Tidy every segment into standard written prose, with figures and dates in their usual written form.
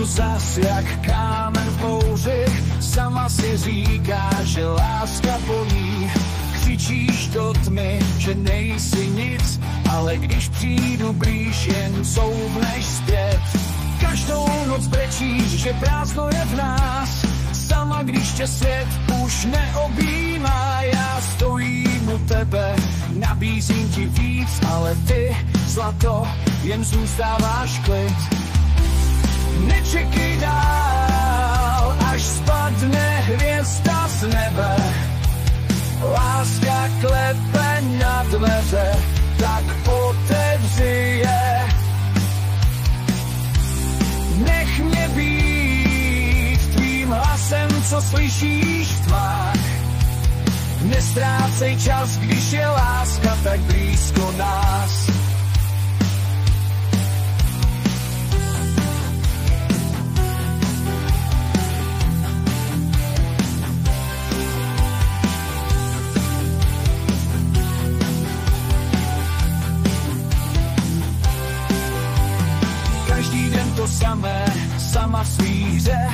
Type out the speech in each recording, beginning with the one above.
zas jak kámen v bouři. Sama si říkáš, že láska bolí. Křičíš do tmy, že nejsi nic, ale když přijdu blíž, jen couvneš zpět. Každou noc brečíš, že prázdno je v nás. Sama když tě svět už neobjímá, já stojím u tebe, nabízím ti víc, ale ty, zlato, jen zůstáváš klid. Nečekej dál, až spadne hvězda z nebe. Láska klepe na dveře, tak otevři je. Nech mě být tvým hlasem, co slyšíš v tmách. Nestrácej čas, když je láska tak blízko nás. Samé, sama v svý hře,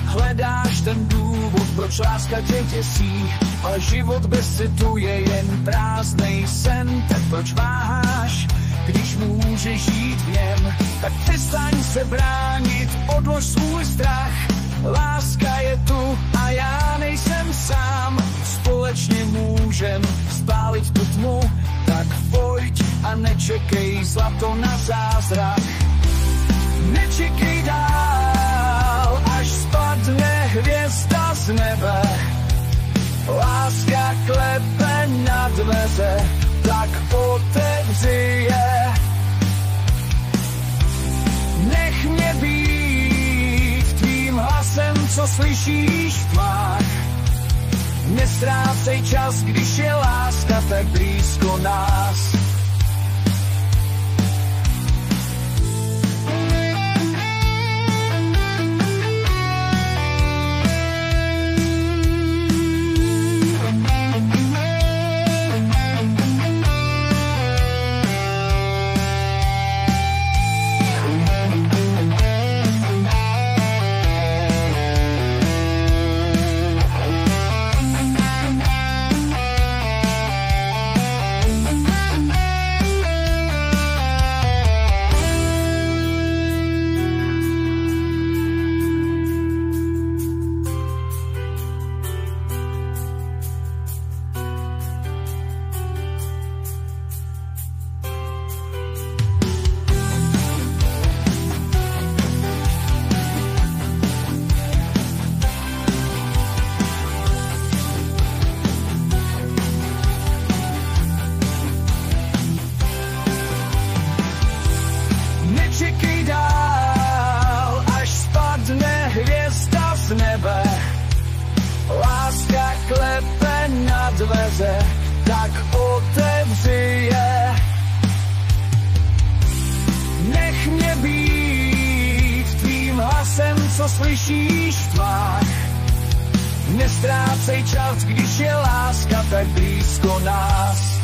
hledáš ten důvod, proč láska tě děsí, ale život bez citu je jen prázdnej sen, tak proč váháš, když můžeš žít v něm, tak přestaň se bránit, odlož svůj strach, láska je tu a já nejsem sám, společně můžem spálit tu tmu, tak pojď a nečekej zlato na zázrak. Nečekej dál, až spadne hvězda z nebe. Láska klepe na dveře, tak otevři je. Nech mě být tvým hlasem, co slyšíš v tmách. Nestrácej čas, když je láska tak blízko nás. Dveře, tak otevři je. Nech mě být tvým hlasem, co slyšíš v tmách. Nestrácej čas, když je láska tak blízko nás.